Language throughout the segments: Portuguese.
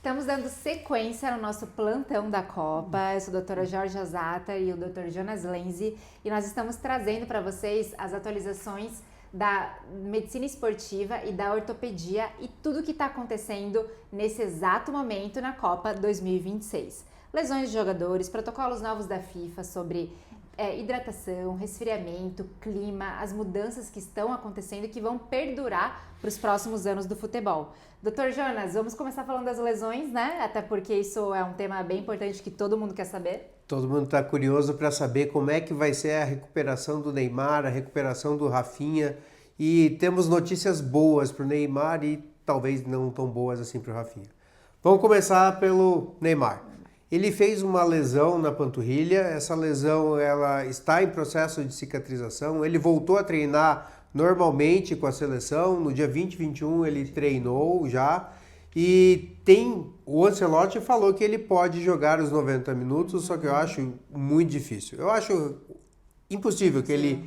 Estamos dando sequência no nosso plantão da Copa. Eu sou a doutora Jorge Zata e o Dr. Jonas Lenzi e nós estamos trazendo para vocês as atualizações da medicina esportiva e da ortopedia e tudo o que está acontecendo nesse exato momento na Copa 2026. Lesões de jogadores, protocolos novos da FIFA sobre hidratação, resfriamento, clima, as mudanças que estão acontecendo e que vão perdurar para os próximos anos do futebol. Dr. Jonas, vamos começar falando das lesões, né? Até porque isso é um tema bem importante que todo mundo quer saber. Todo mundo está curioso para saber como é que vai ser a recuperação do Neymar, a recuperação do Rafinha. E temos notícias boas para o Neymar e talvez não tão boas assim para o Rafinha. Vamos começar pelo Neymar. Ele fez uma lesão na panturrilha, essa lesão ela está em processo de cicatrização, ele voltou a treinar normalmente com a seleção, no dia 20 e 21 ele treinou já, e o Ancelotti falou que ele pode jogar os 90 minutos, só que eu acho muito difícil. Eu acho impossível que ele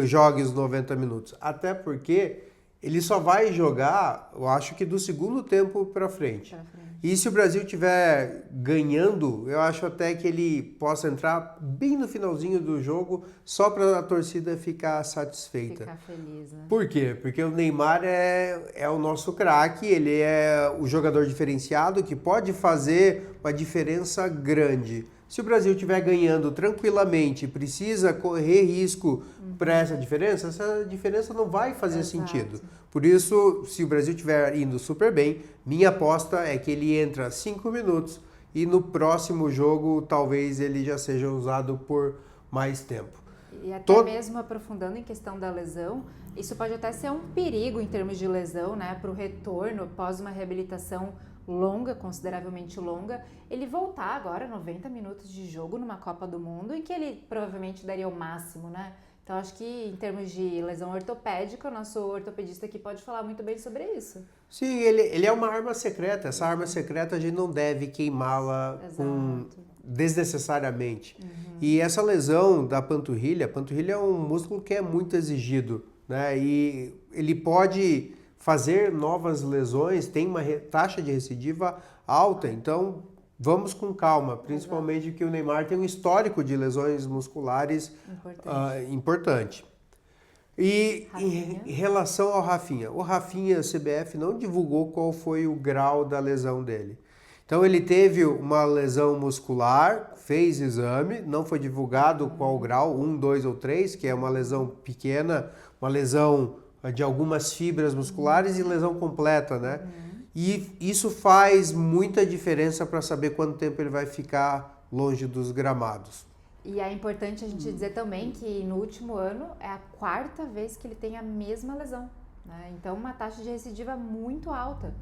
jogue os 90 minutos, até porque ele só vai jogar, eu acho que do segundo tempo para frente. E se o Brasil estiver ganhando, eu acho até que ele possa entrar bem no finalzinho do jogo, só para a torcida ficar satisfeita. Ficar feliz, né? Por quê? Porque o Neymar é o nosso craque, ele é o jogador diferenciado que pode fazer uma diferença grande. Se o Brasil estiver ganhando tranquilamente, precisa correr risco para essa diferença não vai fazer sentido. Por isso, se o Brasil estiver indo super bem, minha aposta é que ele entra 5 minutos e no próximo jogo talvez ele já seja usado por mais tempo. E até mesmo aprofundando em questão da lesão, isso pode até ser um perigo em termos de lesão, né, para o retorno após uma reabilitação longa, consideravelmente longa, ele voltar agora 90 minutos de jogo numa Copa do Mundo em que ele provavelmente daria o máximo, né? Então acho que em termos de lesão ortopédica, o nosso ortopedista aqui pode falar muito bem sobre isso. Sim, ele é uma arma secreta. Essa arma secreta a gente não deve queimá-la desnecessariamente. E essa lesão da panturrilha, a panturrilha é um músculo que é muito exigido, né? E ele pode fazer novas lesões, tem uma taxa de recidiva alta, então vamos com calma, principalmente que o Neymar tem um histórico de lesões musculares importante. E em relação ao Rafinha, o Rafinha, a CBF não divulgou qual foi o grau da lesão dele. Então ele teve uma lesão muscular, fez exame, não foi divulgado qual grau, 1, 2 ou 3, que é uma lesão pequena, uma lesão de algumas fibras musculares e lesão completa, né? E isso faz muita diferença para saber quanto tempo ele vai ficar longe dos gramados. E é importante a gente dizer também que no último ano é a 4ª vez que ele tem a mesma lesão, né? Então uma taxa de recidiva muito alta.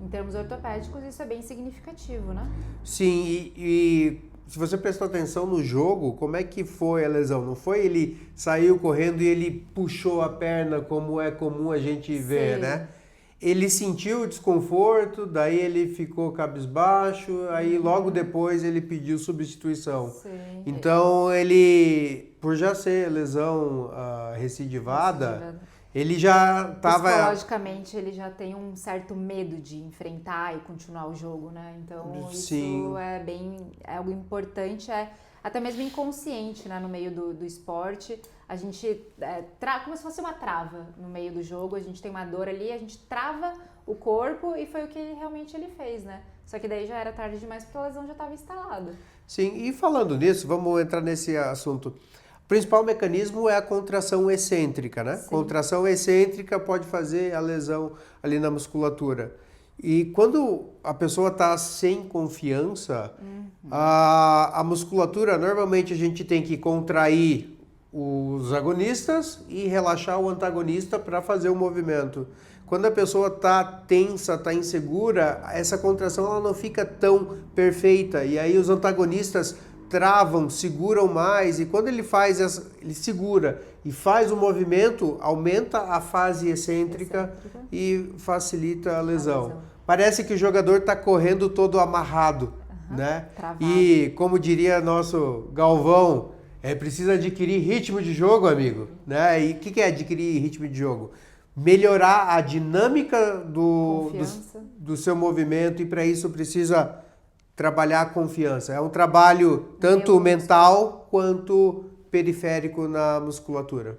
Em termos ortopédicos isso é bem significativo, né? Sim, e se você prestou atenção no jogo, como é que foi a lesão? Não foi ele saiu correndo e ele puxou a perna como é comum a gente ver, né? Ele sentiu o desconforto, daí ele ficou cabisbaixo, aí logo depois ele pediu substituição. Sim. Então ele, por já ser lesão recidivada, ele já estava... Psicologicamente ele já tem um certo medo de enfrentar e continuar o jogo, né? Então isso é algo importante, até mesmo inconsciente, né? No meio do esporte, a gente como se fosse uma trava no meio do jogo, a gente tem uma dor ali, a gente trava o corpo e foi o que realmente ele fez, né? Só que daí já era tarde demais porque a lesão já estava instalada. Sim, e falando nisso, vamos entrar nesse assunto. O principal mecanismo é a contração excêntrica, né? Sim. Contração excêntrica pode fazer a lesão ali na musculatura. E quando a pessoa está sem confiança, a musculatura, normalmente a gente tem que contrair os agonistas e relaxar o antagonista para fazer o movimento. Quando a pessoa está tensa, está insegura, essa contração ela não fica tão perfeita. E aí os antagonistas travam, seguram mais, e quando ele ele segura e faz o movimento, aumenta a fase excêntrica e facilita a lesão. Parece que o jogador está correndo todo amarrado, né? Travado. E como diria nosso Galvão, precisa adquirir ritmo de jogo, amigo, né? E o que é adquirir ritmo de jogo? melhorar a dinâmica Confiança. do seu movimento e para isso precisa trabalhar a confiança. É um trabalho tanto mental quanto periférico na musculatura.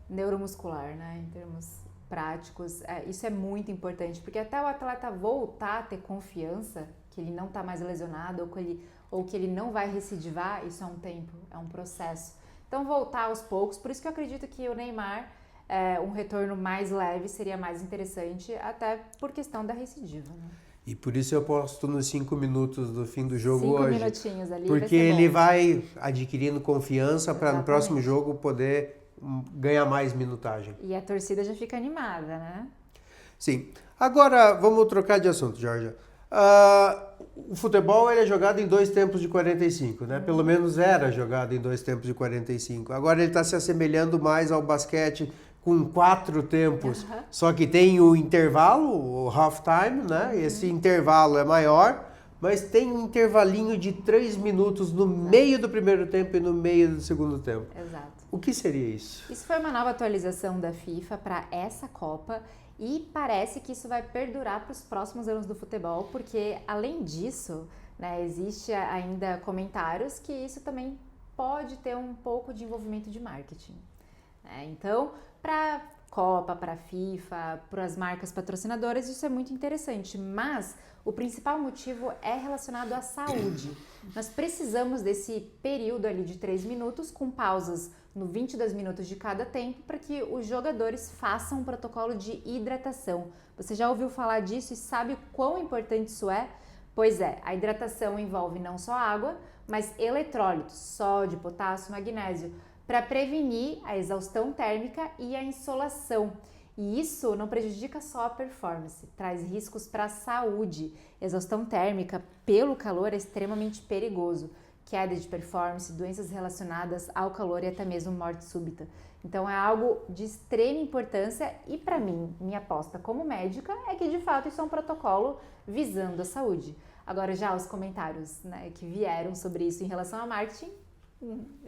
Neuromuscular, né, em termos práticos. Isso é muito importante, porque até o atleta voltar a ter confiança, que ele não está mais lesionado ou que ele não vai recidivar, isso é um tempo, é um processo. Então voltar aos poucos, por isso que eu acredito que o Neymar, um retorno mais leve seria mais interessante, até por questão da recidiva, né? E por isso eu aposto nos 5 minutos do fim do jogo 5 hoje. minutinhos ali, porque ele vai adquirindo confiança para no próximo jogo poder ganhar mais minutagem. E a torcida já fica animada, né? Sim. Agora, vamos trocar de assunto, Georgia. O futebol ele é jogado em 2 tempos de 45, né? Pelo menos era jogado em 2 tempos de 45. Agora ele está se assemelhando mais ao basquete com 4 tempos. Só que tem o intervalo, o halftime, né? Esse intervalo é maior, mas tem um intervalinho de 3 minutos no meio do primeiro tempo e no meio do segundo tempo. Exato. O que seria isso? Isso foi uma nova atualização da FIFA para essa Copa e parece que isso vai perdurar para os próximos anos do futebol, porque além disso, né, existe ainda comentários que isso também pode ter um pouco de envolvimento de marketing, né? Então, para Copa, para a FIFA, para as marcas patrocinadoras, isso é muito interessante, mas o principal motivo é relacionado à saúde. Nós precisamos desse período ali de 3 minutos, com pausas no 22 minutos de cada tempo, para que os jogadores façam um protocolo de hidratação. Você já ouviu falar disso e sabe o quão importante isso é? Pois é, a hidratação envolve não só água, mas eletrólitos, sódio, potássio, magnésio, para prevenir a exaustão térmica e a insolação. E isso não prejudica só a performance, traz riscos para a saúde. Exaustão térmica pelo calor é extremamente perigoso. Queda de performance, doenças relacionadas ao calor e até mesmo morte súbita. Então é algo de extrema importância e para mim, minha aposta como médica é que de fato isso é um protocolo visando a saúde. Agora já os comentários, né, que vieram sobre isso em relação a marketing,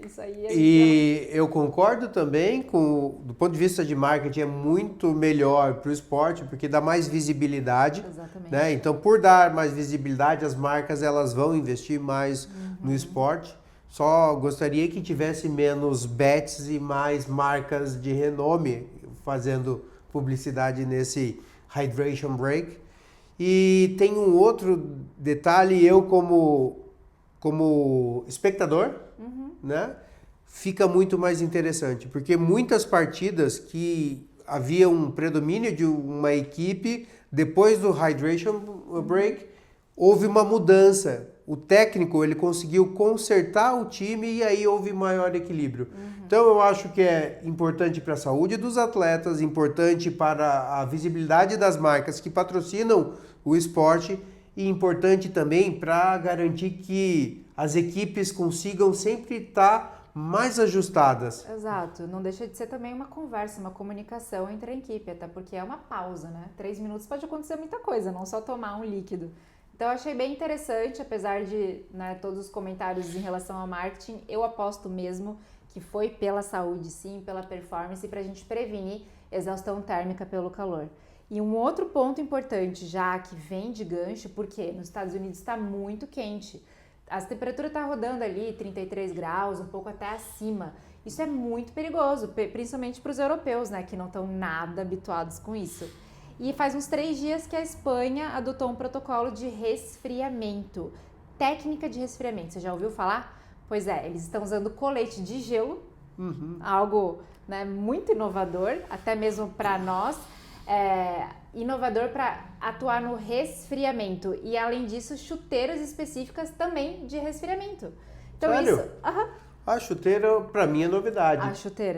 isso aí E eu concordo também do ponto de vista de marketing é muito melhor para o esporte porque dá mais visibilidade. Exatamente. Né? Então, por dar mais visibilidade, as marcas elas vão investir mais no esporte. Só gostaria que tivesse menos bets e mais marcas de renome fazendo publicidade nesse hydration break. E tem um outro detalhe, eu como espectador, né, fica muito mais interessante, porque muitas partidas que havia um predomínio de uma equipe, depois do hydration break, houve uma mudança. O técnico ele conseguiu consertar o time e aí houve maior equilíbrio. Então eu acho que é importante para a saúde dos atletas, importante para a visibilidade das marcas que patrocinam o esporte e importante também para garantir que as equipes consigam sempre estar mais ajustadas. Exato, não deixa de ser também uma conversa, uma comunicação entre a equipe, até porque é uma pausa, né? 3 minutos pode acontecer muita coisa, não só tomar um líquido. Então eu achei bem interessante, apesar de, né, todos os comentários em relação ao marketing, eu aposto mesmo que foi pela saúde sim, pela performance, para a gente prevenir exaustão térmica pelo calor. E um outro ponto importante, já que vem de gancho, porque nos Estados Unidos está muito quente. A temperatura está rodando ali 33 graus, um pouco até acima. Isso é muito perigoso, principalmente para os europeus, né, que não estão nada habituados com isso. E faz uns 3 dias que a Espanha adotou um protocolo de resfriamento. Técnica de resfriamento, você já ouviu falar? Pois é, eles estão usando colete de gelo, algo, né, muito inovador, até mesmo para nós. Inovador para atuar no resfriamento e além disso chuteiras específicas também de resfriamento. Então sério? Isso, A chuteira para mim é novidade.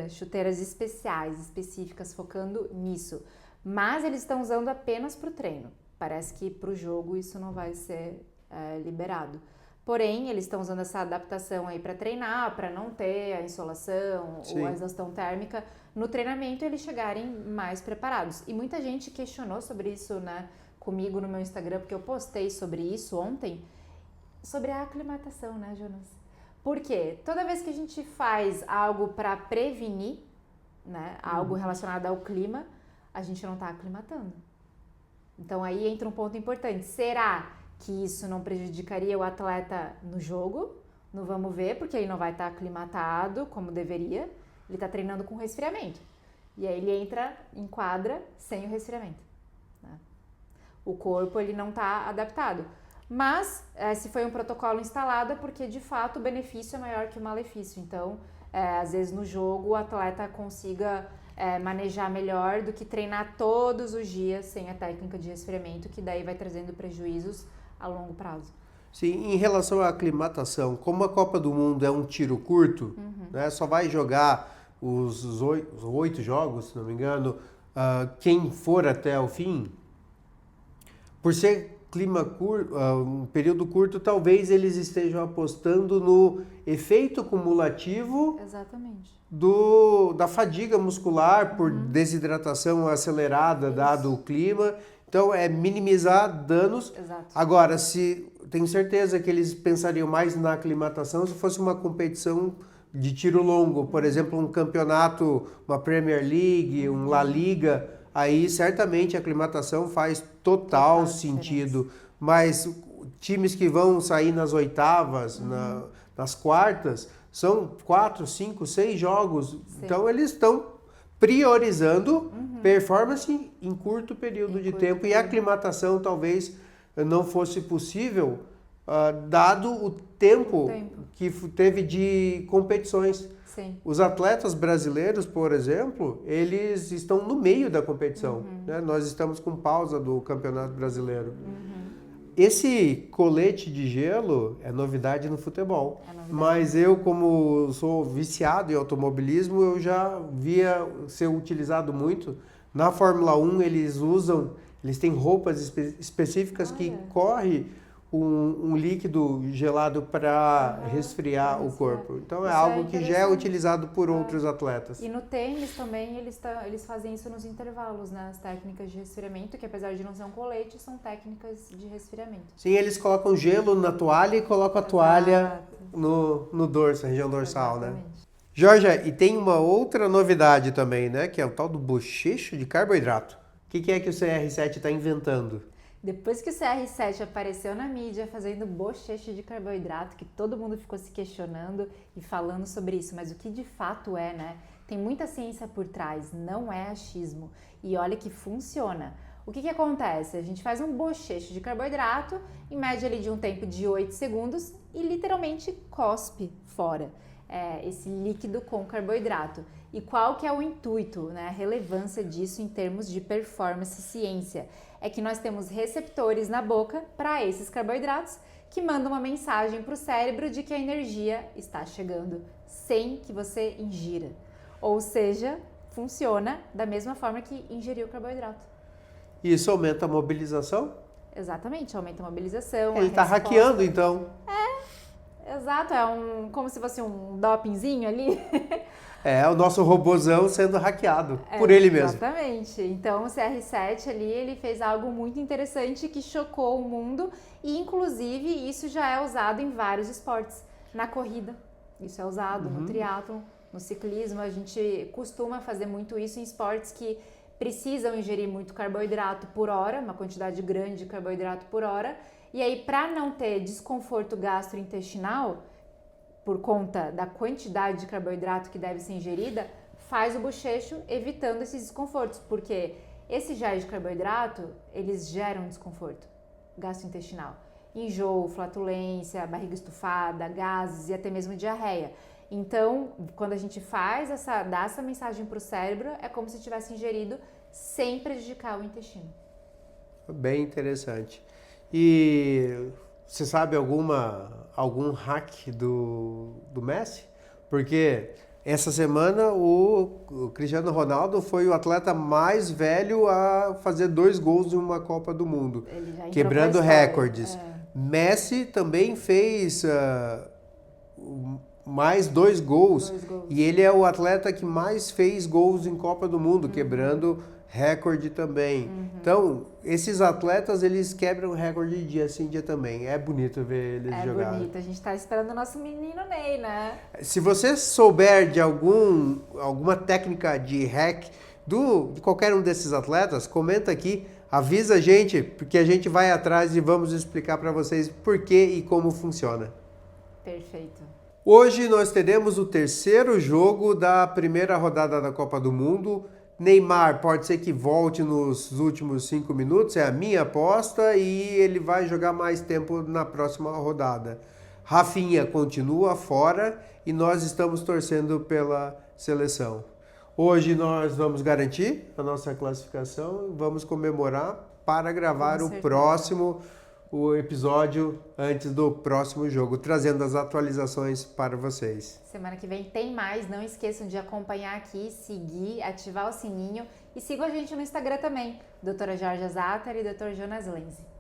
Chuteiras especiais, específicas focando nisso, mas eles estão usando apenas para o treino. Parece que para o jogo isso não vai ser liberado. Porém, eles estão usando essa adaptação aí para treinar, para não ter a insolação ou a exaustão térmica no treinamento, eles chegarem mais preparados. E muita gente questionou sobre isso, né, comigo no meu Instagram, porque eu postei sobre isso ontem, sobre a aclimatação, né, Jonas? Porque toda vez que a gente faz algo para prevenir, né, algo relacionado ao clima, a gente não está aclimatando. Então aí entra um ponto importante. Será que isso não prejudicaria o atleta no jogo? No vamos ver, porque ele não vai estar aclimatado como deveria. Ele está treinando com resfriamento. E aí ele entra em quadra sem o resfriamento, né? O corpo ele não está adaptado. Mas se foi um protocolo instalado é porque de fato o benefício é maior que o malefício. Então, às vezes no jogo o atleta consiga manejar melhor do que treinar todos os dias sem a técnica de resfriamento, que daí vai trazendo prejuízos a longo prazo. Sim, em relação à aclimatação, como a Copa do Mundo é um tiro curto, né, só vai jogar os 8 jogos, se não me engano, quem for até o fim, por ser um período curto, talvez eles estejam apostando no efeito cumulativo. Exatamente. Da fadiga muscular por desidratação acelerada, dado o clima. Então, é minimizar danos. Exato. Agora, tenho certeza que eles pensariam mais na aclimatação se fosse uma competição de tiro longo. Por exemplo, um campeonato, uma Premier League, um La Liga. Aí, certamente, a aclimatação faz total sentido. Mas times que vão sair nas oitavas, nas quartas, são 4, 5, 6 jogos. Sim. Então, eles estão priorizando performance em curto período de tempo. E a aclimatação talvez não fosse possível, dado o tempo que teve de competições. Sim. Os atletas brasileiros, por exemplo, eles estão no meio da competição. Né? Nós estamos com pausa do Campeonato Brasileiro. Esse colete de gelo é novidade no futebol. Mas eu, como sou viciado em automobilismo, eu já via ser utilizado muito. Na Fórmula 1 eles têm roupas específicas que corre um líquido gelado para resfriar o corpo. Então é algo que já é utilizado por outros atletas. E no tênis também eles fazem isso nos intervalos, né? As técnicas de resfriamento, que apesar de não ser um colete, são técnicas de resfriamento. Sim, eles colocam gelo na toalha e colocam a toalha no dorso, na região dorsal, né? Georgia, e tem uma outra novidade também, né? Que é o tal do bochecho de carboidrato. O que é que o CR7 está inventando? Depois que o CR7 apareceu na mídia fazendo bochecho de carboidrato, que todo mundo ficou se questionando e falando sobre isso, mas o que de fato é, né? Tem muita ciência por trás, não é achismo. E olha que funciona. O que acontece? A gente faz um bochecho de carboidrato, em média ali de um tempo de 8 segundos e literalmente cospe fora esse líquido com carboidrato. E qual que é o intuito, né? A relevância disso em termos de performance e ciência? É que nós temos receptores na boca para esses carboidratos que mandam uma mensagem para o cérebro de que a energia está chegando sem que você ingira. Ou seja, funciona da mesma forma que ingerir o carboidrato. Isso aumenta a mobilização? Exatamente, aumenta a mobilização. Ele está hackeando, então. Exato, como se fosse um dopingzinho ali. É o nosso robozão sendo hackeado por ele mesmo. Exatamente. Então o CR7 ali, ele fez algo muito interessante que chocou o mundo e inclusive isso já é usado em vários esportes. Na corrida, isso é usado no triatlon, no ciclismo, a gente costuma fazer muito isso em esportes que precisam ingerir muito carboidrato por hora, uma quantidade grande de carboidrato por hora, e aí para não ter desconforto gastrointestinal, por conta da quantidade de carboidrato que deve ser ingerida, faz o bochecho evitando esses desconfortos, porque esses géis de carboidrato, eles geram desconforto gastrointestinal. Enjoo, flatulência, barriga estufada, gases e até mesmo diarreia. Então, quando a gente dá essa mensagem para o cérebro, é como se tivesse ingerido sem prejudicar o intestino. Bem interessante. E você sabe algum hack do Messi? Porque essa semana o Cristiano Ronaldo foi o atleta mais velho a fazer 2 gols em uma Copa do Mundo, quebrando recordes. Messi também fez mais 2 gols. E ele é o atleta que mais fez gols em Copa do Mundo, quebrando recorde também. Então, esses atletas, eles quebram recorde dia sim, dia também. É bonito ver eles jogar. É bonito. A gente tá esperando o nosso menino Ney, né? Se você souber de alguma técnica de hack, de qualquer um desses atletas, comenta aqui, avisa a gente, porque a gente vai atrás e vamos explicar para vocês por que e como funciona. Perfeito. Hoje nós teremos o terceiro jogo da primeira rodada da Copa do Mundo. Neymar pode ser que volte nos últimos 5 minutos, é a minha aposta, e ele vai jogar mais tempo na próxima rodada. Rafinha continua fora e nós estamos torcendo pela seleção. Hoje nós vamos garantir a nossa classificação, vamos comemorar para gravar o próximo episódio antes do próximo jogo, trazendo as atualizações para vocês. Semana que vem tem mais, não esqueçam de acompanhar aqui, seguir, ativar o sininho e sigam a gente no Instagram também, Doutora Georgia Zatter e Dr. Jonas Lenzi.